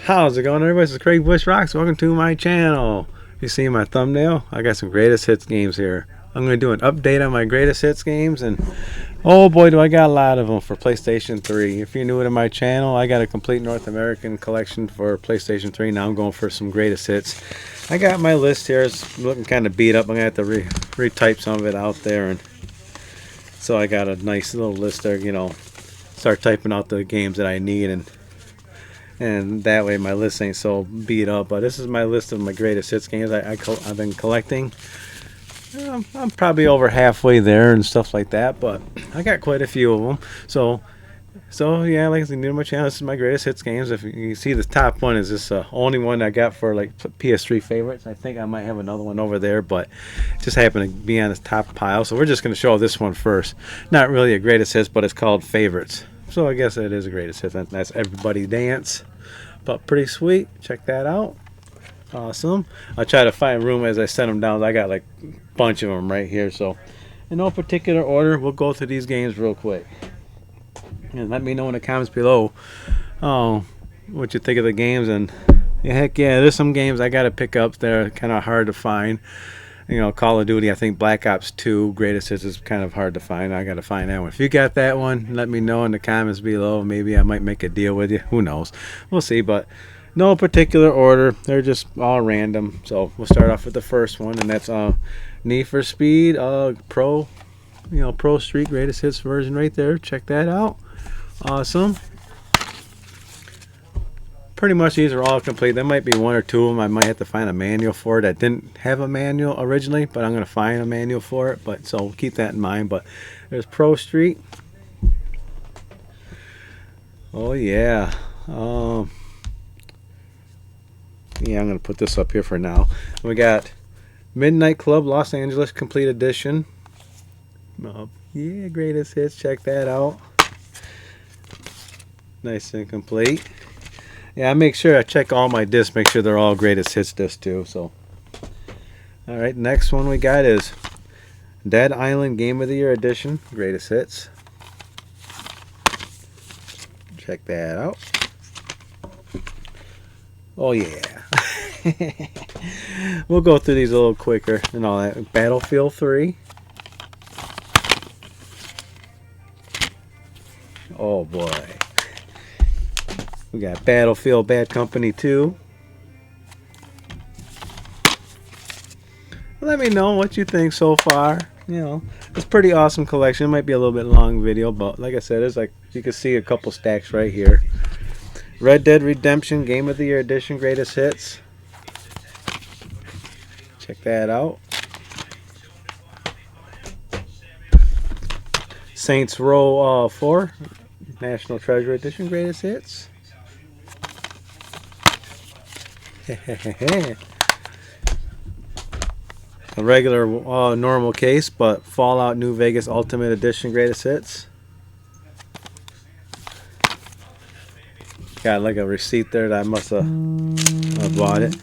How's it going, everybody? This is Craig Bush Rocks. Welcome to my channel. You see my thumbnail? I got some greatest hits games here. I'm going to do an update on my greatest hits games, and oh boy, do I got a lot of them for PlayStation 3. If you're new to my channel, I got a complete North American collection for PlayStation 3. Now I'm going for some greatest hits. I got my list here. It's looking kind of beat up. I'm going to have to retype some of it out there, and so I got a nice little list there. Start typing out the games that I need, and that way my list ain't so beat up. But this is my list of my greatest hits games I've been collecting. I'm probably over halfway there and stuff like that, but I got quite a few of them. So yeah, like I said, new to my channel, this is my greatest hits games. If you see, the top one is this only one I got for like PS3 favorites. I think I might have another one over there, but it just happened to be on this top pile. So we're just going to show this one first. Not really a greatest hits, but it's called favorites. So I guess it is a greatest hits. That's Everybody Dance, but pretty sweet. Check that out. Awesome. I'll try to find room as I set them down. I got like a bunch of them right here, so in no particular order, we'll go through these games real quick, and let me know in the comments below what you think of the games. And yeah, heck yeah, there's some games I gotta pick up. They're kind of hard to find. Call of Duty, I think Black Ops 2 greatest hits is kind of hard to find. I gotta find that one. If you got that one, let me know in the comments below. Maybe I might make a deal with you. Who knows? We'll see. But no particular order. They're just all random. So we'll start off with the first one, and that's Need for Speed Pro, Pro Street greatest hits version right there. Check that out. Awesome. Pretty much these are all complete. There might be one or two of them I might have to find a manual for that didn't have a manual originally, but I'm going to find a manual for it. But so keep that in mind. But there's Pro Street. Oh yeah. Yeah, I'm going to put this up here for now. We got Midnight Club Los Angeles Complete Edition. Yeah, greatest hits. Check that out. Nice and complete. Yeah, I make sure I check all my discs, make sure they're all greatest hits discs too. So, all right, next one we got is Dead Island Game of the Year Edition, greatest hits. Check that out. Oh yeah. We'll go through these a little quicker and all that. Battlefield 3. Oh boy. We got Battlefield Bad Company 2. Let me know what you think so far. It's a pretty awesome collection. It might be a little bit long video, but like I said, there's like, you can see a couple stacks right here. Red Dead Redemption Game of the Year Edition greatest hits. Check that out. Saints Row 4 National Treasure Edition greatest hits. A regular normal case, but Fallout New Vegas Ultimate Edition greatest hits. Got like a receipt there that I must have bought it.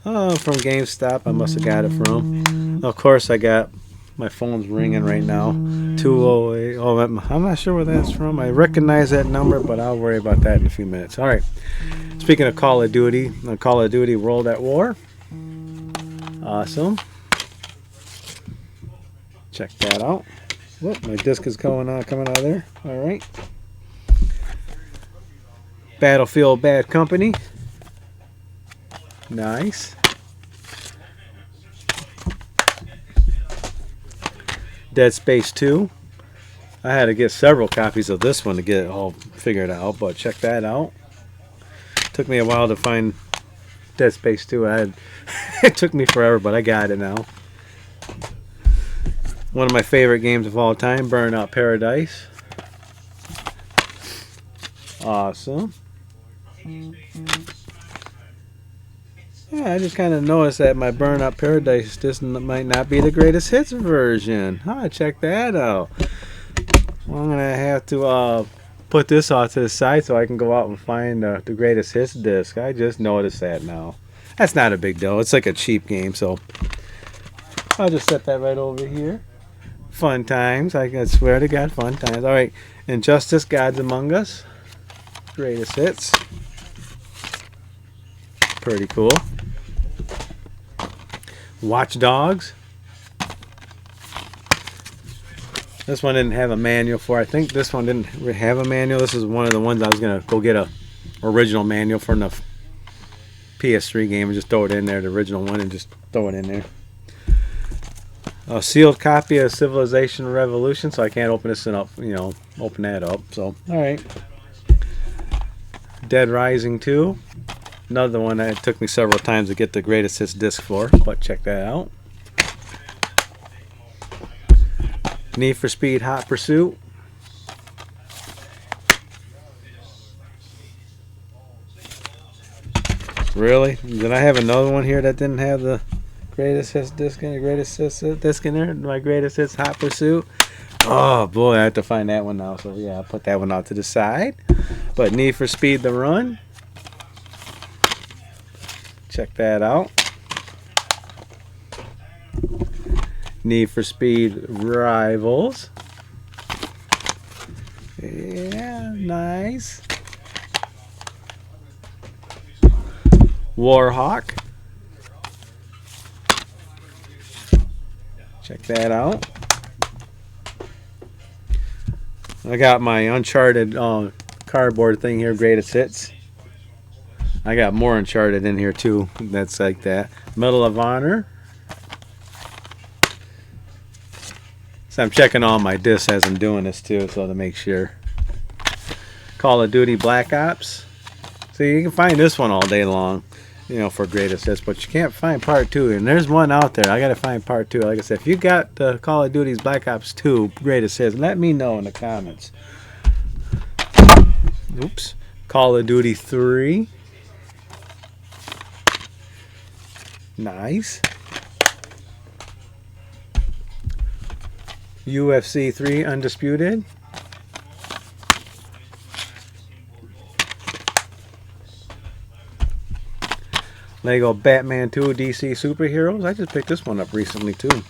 From GameStop. I must have got it from. Of course, I got my phone's ringing right now. 208. Oh, I'm not sure where that's from. I recognize that number, but I'll worry about that in a few minutes. All right. Speaking of Call of Duty, Call of Duty World at War. Awesome. Check that out. Whoop, my disc is coming out of there. All right. Battlefield Bad Company. Nice. Dead Space 2. I had to get several copies of this one to get it all figured out, but check that out. Took me a while to find Dead Space 2. It took me forever, but I got it now. One of my favorite games of all time, Burnout Paradise. Awesome. Yeah, I just kind of noticed that my Burnout Paradise just might not be the greatest hits version. Check that out. Well, I'm gonna have to put this off to the side so I can go out and find the greatest hits disc. I just noticed that now. That's not a big deal. It's like a cheap game, so I'll just set that right over here. Fun times. I swear to God, fun times. All right, Injustice: Gods Among Us. Greatest hits. Pretty cool. Watch Dogs. This one didn't have a manual for. I think this one didn't have a manual. This is one of the ones I was gonna go get a original manual for the PS3 game and just throw it in there, the original one, and just throw it in there. A sealed copy of Civilization Revolution, so I can't open this up, open that up. So, all right. Dead Rising 2. Another one that took me several times to get the greatest hits disc for, but check that out. Need for Speed Hot Pursuit. Really? Did I have another one here that didn't have the greatest hits disc in the greatest hits disc in there? My greatest hits Hot Pursuit. Oh boy, I have to find that one now. So yeah, I'll put that one out to the side. But Need for Speed The Run. Check that out. Need for Speed Rivals. Yeah, nice. Warhawk. Check that out. I got my Uncharted cardboard thing here, greatest hits. I got more Uncharted in here too. That's like that. Medal of Honor. So I'm checking all my discs as I'm doing this too, so to make sure. Call of Duty Black Ops. So you can find this one all day long, for greatest hits, but you can't find part 2. And there's one out there. I gotta find part 2. Like I said, if you got the Call of Duty's Black Ops 2 greatest hits, let me know in the comments. Oops. Call of Duty 3. Nice. UFC 3 Undisputed. Lego Batman 2 DC Superheroes. I just picked this one up recently too.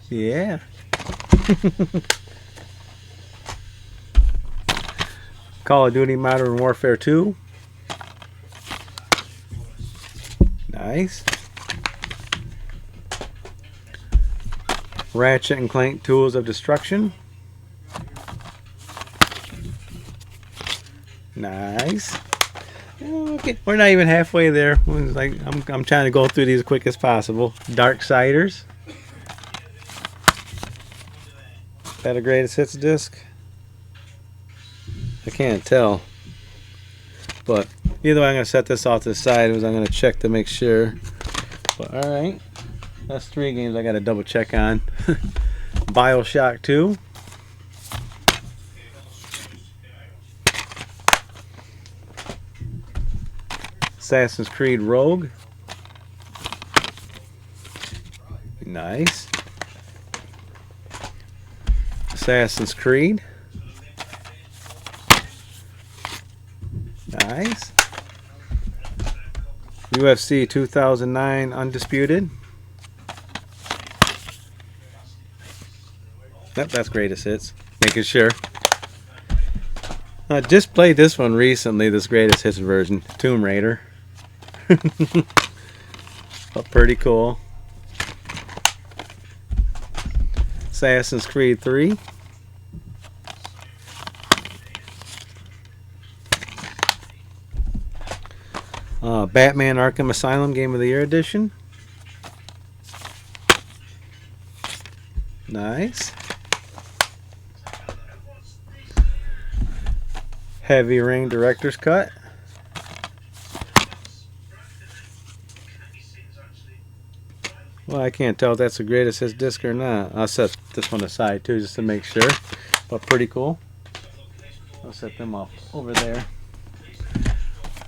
Yeah. Call of Duty Modern Warfare 2. Nice. Ratchet and Clank Tools of Destruction. Nice. Okay, we're not even halfway there. I'm trying to go through these as quick as possible. Darksiders. Is that a greatest hits disc? I can't tell. But either way, I'm going to set this off to the side. I'm going to check to make sure. But alright. That's 3 games I got to double check on. BioShock 2. Assassin's Creed Rogue. Nice. Assassin's Creed. Nice. UFC 2009 Undisputed. Yep, that's greatest hits. Making sure. I just played this one recently, this greatest hits version. Tomb Raider. But pretty cool. Assassin's Creed 3. Batman Arkham Asylum Game of the Year Edition. Nice. Heavy Rain Director's Cut. Well, I can't tell if that's the greatest hits disc or not. I'll set this one aside too just to make sure. But pretty cool. I'll set them off over there.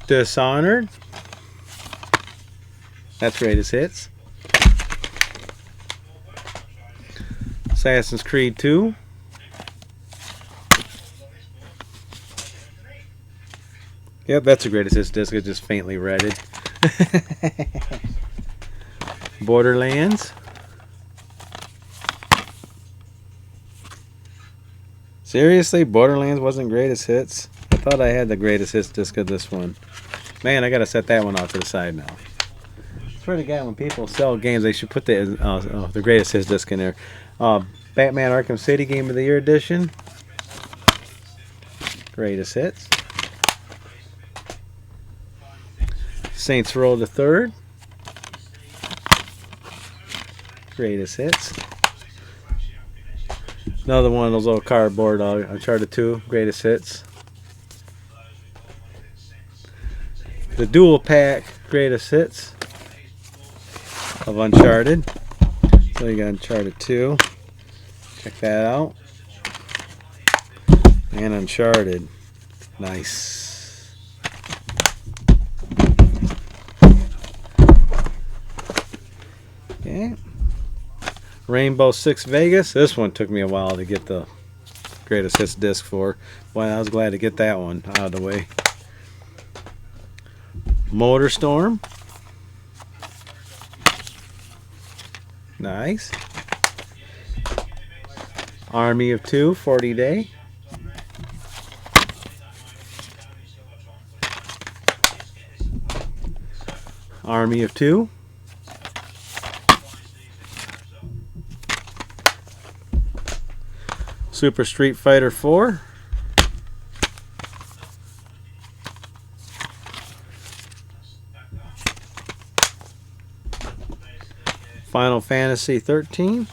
Dishonored. That's greatest hits. Assassin's Creed 2. Yep, that's the greatest hits disc. It's just faintly redded. Borderlands. Seriously, Borderlands wasn't greatest hits. I thought I had the greatest hits disc of this one. Man, I gotta set that one off to the side now. I swear to God, when people sell games, they should put the greatest hits disc in there. Batman Arkham City Game of the Year edition. Greatest hits. Saints Row the Third. Greatest hits. Another one of those little cardboard Uncharted 2 greatest hits. The dual pack greatest hits of Uncharted. So you got Uncharted 2. Check that out. And Uncharted. Nice. Okay. Rainbow Six Vegas. This one took me a while to get the greatest hits disc for. Boy, I was glad to get that one out of the way. Motorstorm. Nice. Army of Two, 40 Day. Army of Two. Super Street Fighter 4. Final Fantasy 13.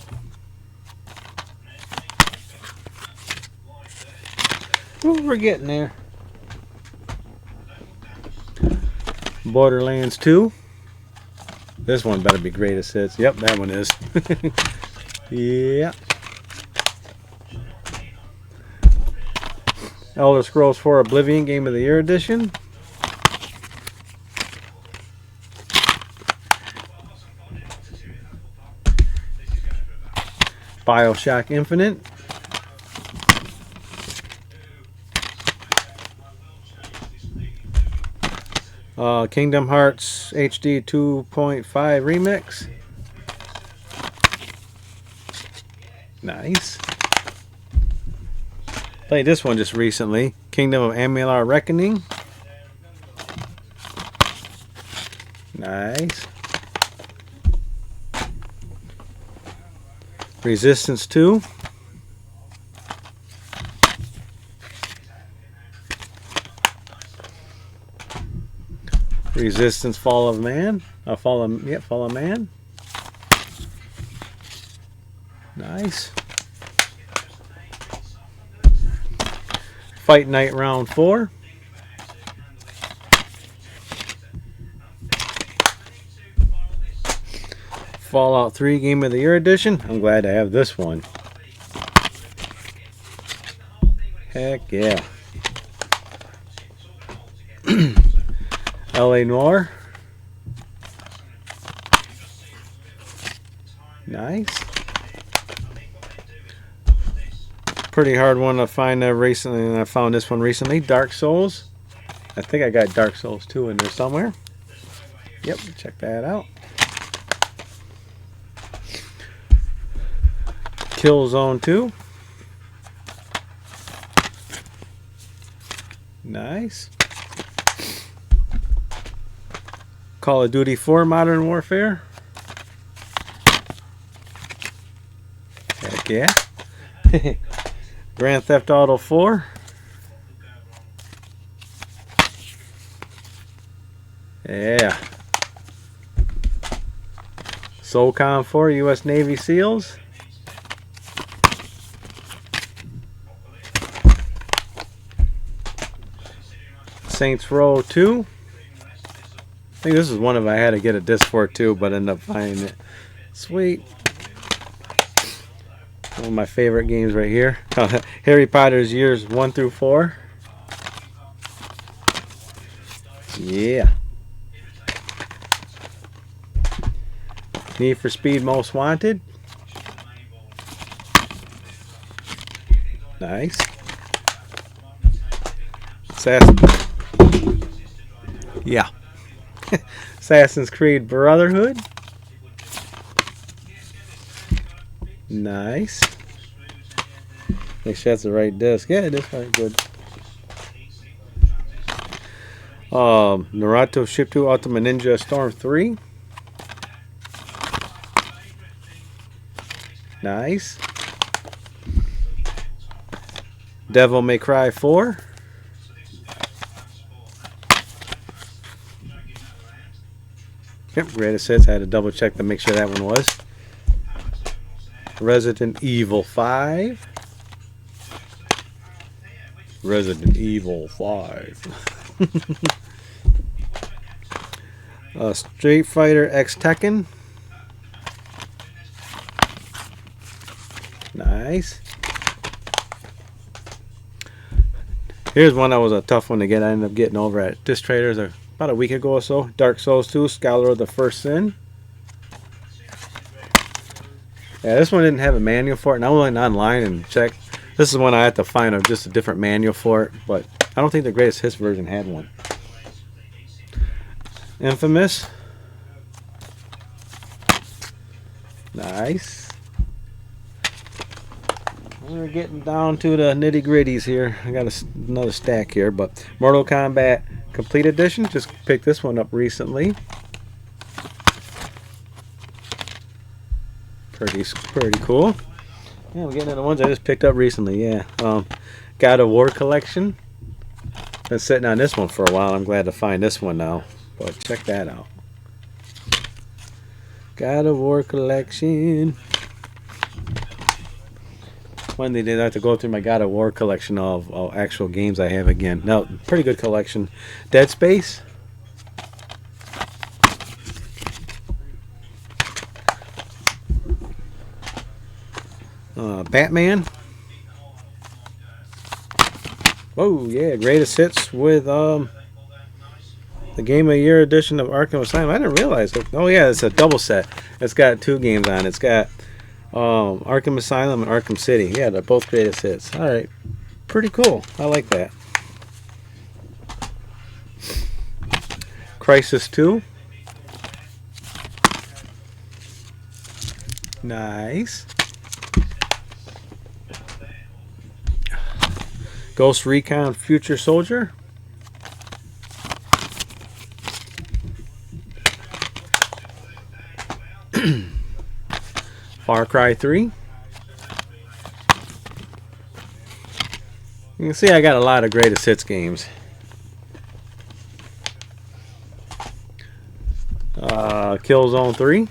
Ooh, we're getting there. Borderlands 2. This one better be greatest hits. Yep, that one is. Yeah. Elder Scrolls 4 Oblivion Game of the Year edition. BioShock Infinite. Kingdom Hearts HD 2.5 Remix. Nice. Played this one just recently. Kingdom of Amalur Reckoning. Nice. Resistance 2. Resistance Fall of Man. Fall of Man. Nice. Fight Night Round 4. Fallout 3 Game of the Year edition. I'm glad to have this one. Heck yeah. LA Noire. Nice. Pretty hard one to find recently, and I found this one recently. Dark Souls. I think I got Dark Souls 2 in there somewhere. Yep, check that out. Killzone 2. Nice. Call of Duty 4 Modern Warfare. Heck yeah. Grand Theft Auto 4. Yeah. SOCOM 4 US Navy SEALs. Saints Row 2. I think this is one of I had to get a disc for too, but ended up finding it. Sweet. One of my favorite games right here. Harry Potter's Years 1 through 4. Yeah. Need for Speed Most Wanted. Nice. Yeah. Assassin's Creed Brotherhood. Nice. Make sure that's the right disc. Yeah, it is very good. Naruto Shippuden Ultimate Ninja Storm 3. Nice. Devil May Cry 4. Yep, greatest hits. I had to double check to make sure that one was. Resident Evil 5. Resident Evil 5. Street Fighter X Tekken. Nice. Here's one that was a tough one to get. I ended up getting over at Disc Traders about a week ago or so. Dark Souls 2, Scholar of the First Sin. Yeah, this one didn't have a manual for it, and I went online and checked. This is one I had to find just a different manual for it, but I don't think the Greatest Hits version had one. Infamous. Nice. We're getting down to the nitty gritties here. I got another stack here, but Mortal Kombat Complete Edition. Just picked this one up recently. Pretty cool. Yeah, we're getting into the ones I just picked up recently. Yeah, God of War collection. Been sitting on this one for a while. I'm glad to find this one now. But check that out. God of War collection. One day I'd have to go through my God of War collection of actual games I have again. Now, pretty good collection. Dead Space. Batman. Oh yeah, greatest hits with the Game of the Year edition of Arkham Asylum. I didn't realize it. Oh yeah, it's a double set. It's got 2 games on it. It's got Arkham Asylum and Arkham City. Yeah, they're both greatest hits. Alright. Pretty cool. I like that. Crisis 2. Nice. Ghost Recon Future Soldier. Far Cry 3. You can see I got a lot of greatest hits games. Killzone 3.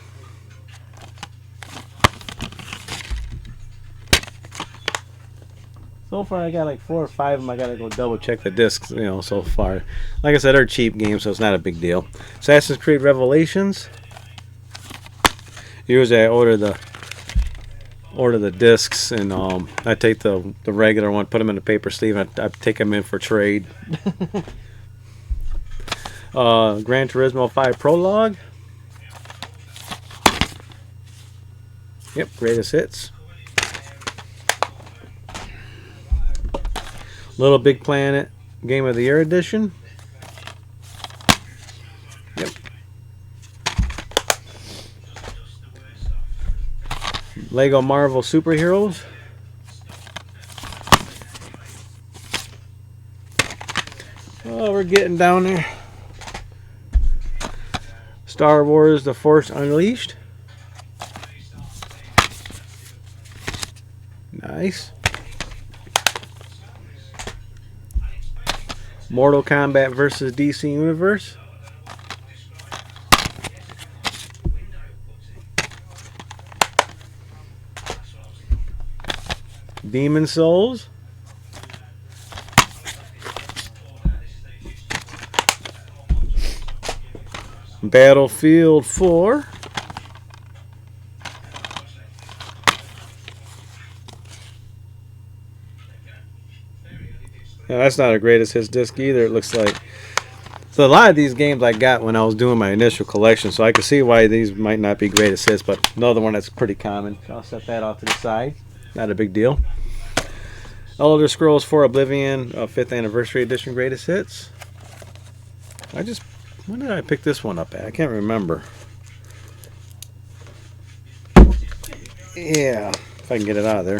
So far I got like 4 or 5 of them. I gotta go double check the discs, so far. Like I said, they're cheap games, so it's not a big deal. Assassin's Creed Revelations. Usually I order the discs, and I take the regular one, put them in the paper sleeve, and I take them in for trade. Gran Turismo 5 Prologue. Yep, greatest hits. Little Big Planet Game of the Year edition. Yep. Lego Marvel Superheroes. Oh, we're getting down there. Star Wars The Force Unleashed. Nice. Mortal Kombat versus DC Universe. Demon Souls. Battlefield 4. Now, that's not a greatest hits disc either, it looks like. So a lot of these games I got when I was doing my initial collection, so I can see why these might not be greatest hits, but another one that's pretty common. I'll set that off to the side. Not a big deal. Elder Scrolls 4 Oblivion 5th Anniversary Edition greatest hits. When did I pick this one up at? I can't remember. Yeah, if I can get it out of there.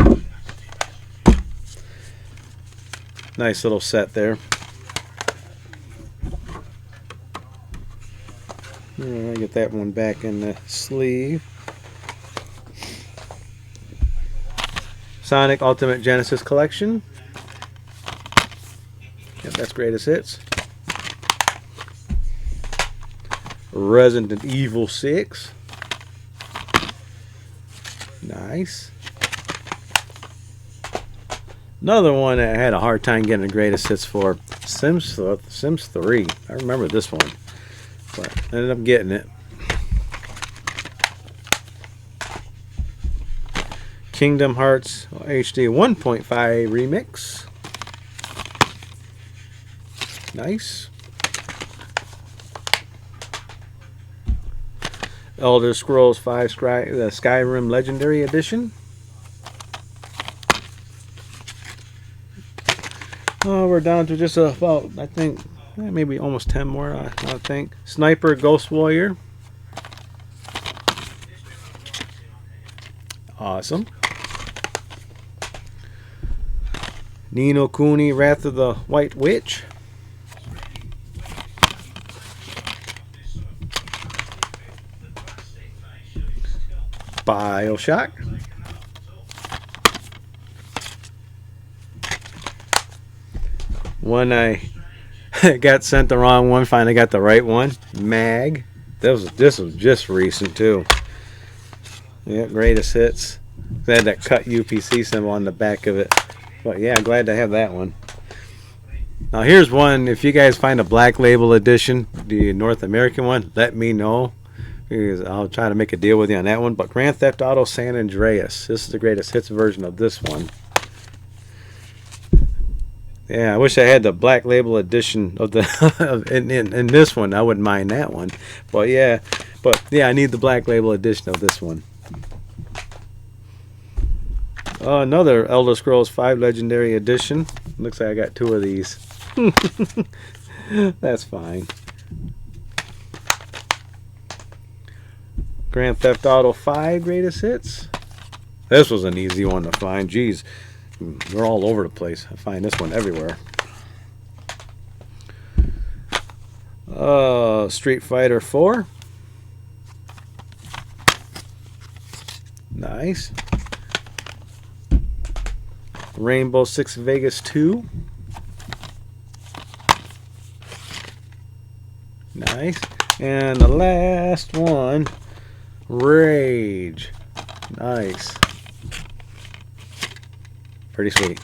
Nice little set there. Get that one back in the sleeve. Sonic Ultimate Genesis Collection. Yep, that's greatest hits. Resident Evil 6. Nice. Another one that I had a hard time getting the greatest hits for, Sims 3. I remember this one, but I ended up getting it. Kingdom Hearts HD 1.5 Remix. Nice. Elder Scrolls 5 Skyrim Legendary Edition. Oh, we're down to just about, I think, maybe almost 10 more, I think. Sniper Ghost Warrior. Awesome. Ni no Kuni Wrath of the White Witch. BioShock. One I got sent the wrong one, finally got the right one. Mag. This was just recent too. Yeah, greatest hits. They had that cut UPC symbol on the back of it. But yeah, glad to have that one. Now here's one. If you guys find a Black Label edition, the North American one, let me know, because I'll try to make a deal with you on that one. But Grand Theft Auto San Andreas. This is the greatest hits version of this one. Yeah, I wish I had the Black Label edition of the in this one. I wouldn't mind that one. But yeah, I need the Black Label edition of this one. Another Elder Scrolls 5 Legendary Edition. Looks like I got 2 of these. That's fine. Grand Theft Auto 5 Greatest Hits. This was an easy one to find. Jeez, we're all over the place. I find this one everywhere. Street Fighter 4. Nice. Rainbow Six Vegas 2. Nice. And the last one, Rage. Nice. Pretty sweet.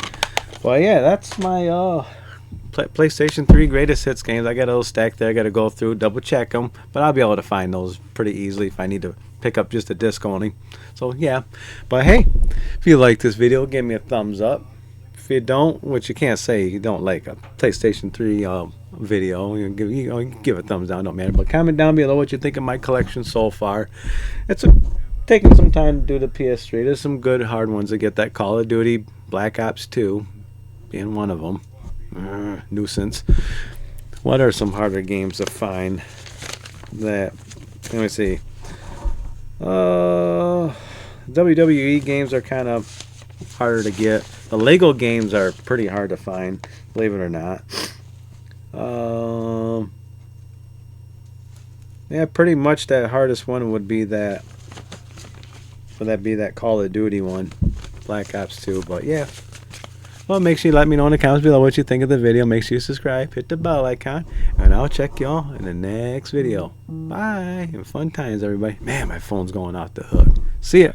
Well, yeah, that's my PlayStation 3 greatest hits games. I got those stacked there. I got to go through, double check them, but I'll be able to find those pretty easily if I need to pick up just a disc only. So yeah, but hey, if you like this video, give me a thumbs up. If you don't, which you can't say you don't like a PlayStation 3 video, you give a thumbs down, don't matter. But comment down below what you think of my collection so far. It's taking some time to do the PS3. There's some good hard ones to get. That Call of Duty Black Ops 2 being one of them. Nuisance. What are some harder games to find? That, let me see. WWE games are kind of harder to get. The Lego games are pretty hard to find, believe it or not. Yeah, pretty much that hardest one would be that. Would that be that Call of Duty one, Black Ops 2? But yeah. Well, make sure you let me know in the comments below what you think of the video. Make sure you subscribe, hit the bell icon, and I'll check y'all in the next video. Bye, and fun times, everybody. Man, my phone's going off the hook. See ya.